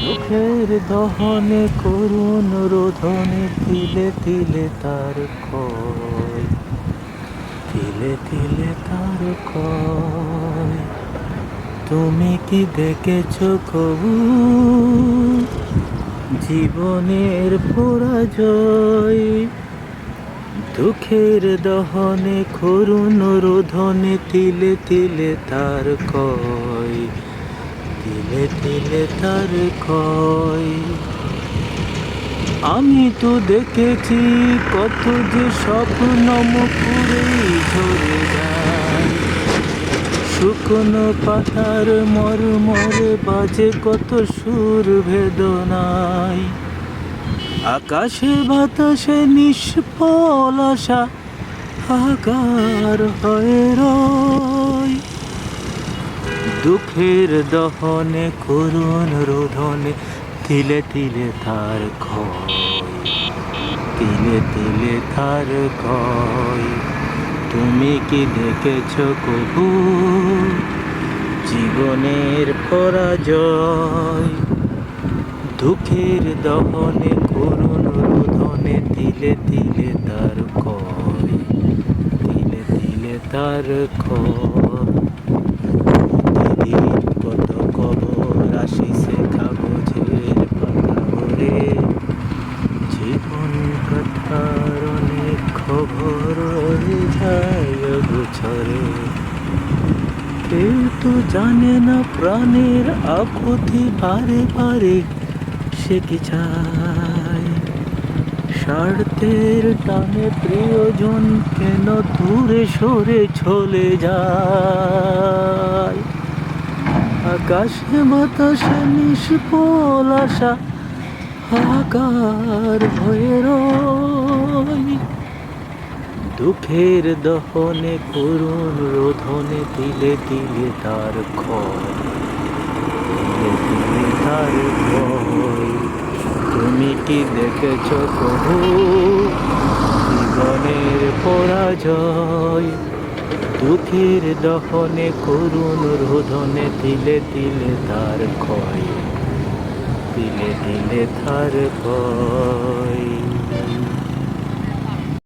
দুঃখের দহনে করুণ রোধনে তিলে তিলে তার ক্ষয়, তিলে তিলে তার ক্ষয়। তুমি কি দেখেছো কবু জীবনের পরাজয়? দুঃখের দহনে করুণ রোধনে তিলে তিলে তার ক্ষয়, তিলে তিলে তার ক্ষয়। আমি তো দেখেছি কত যে স্বপ্ন মুখুরেই ঝরে যায়, শুকনো পাতার মরমরে বাজে কত সুর বেদনায়। আকাশে বাতাসে নিষ্ফল আশা হাহাকার হয়ে রয়। দুঃখের দহনে করুণ রোধনে তিলে তিলে তার ক্ষয়, তিলে তিলে তার ক্ষয়। তুমি কি দেখেছো কবু জীবনের পরাজয়? দুঃখের দহনে করুণ রোধনে তিলে তিলে তার ক্ষয়, তিলে তিলে তার ক্ষয়। দিদির কত খবর আসিছে কাগজের পাতা ভরে, জীবন কথার অনেক খবর রয়ে যায় গোছরে। কেউ তো জানে না প্রাণের আকুতি বারে বারে সে কি চায়। স্বার্থের টানে প্রিয়জন কেন দূরে সরে চলে যায়। আকাশে বাতাসে নিষ্ফল আশা হাহাকার হয়ে রয়। দুঃখের দহনে করুণ রোধনে তিলে তিলে তার ক্ষয়, তিলে তিলে তার ক্ষয়। তুমি কি দেখেছো কবু জীবনের পরাজয়? দুঃখের দহনে করুণ রোধনে তিলে তিলে তার ক্ষয়, তিলে তিলে তার ক্ষয়।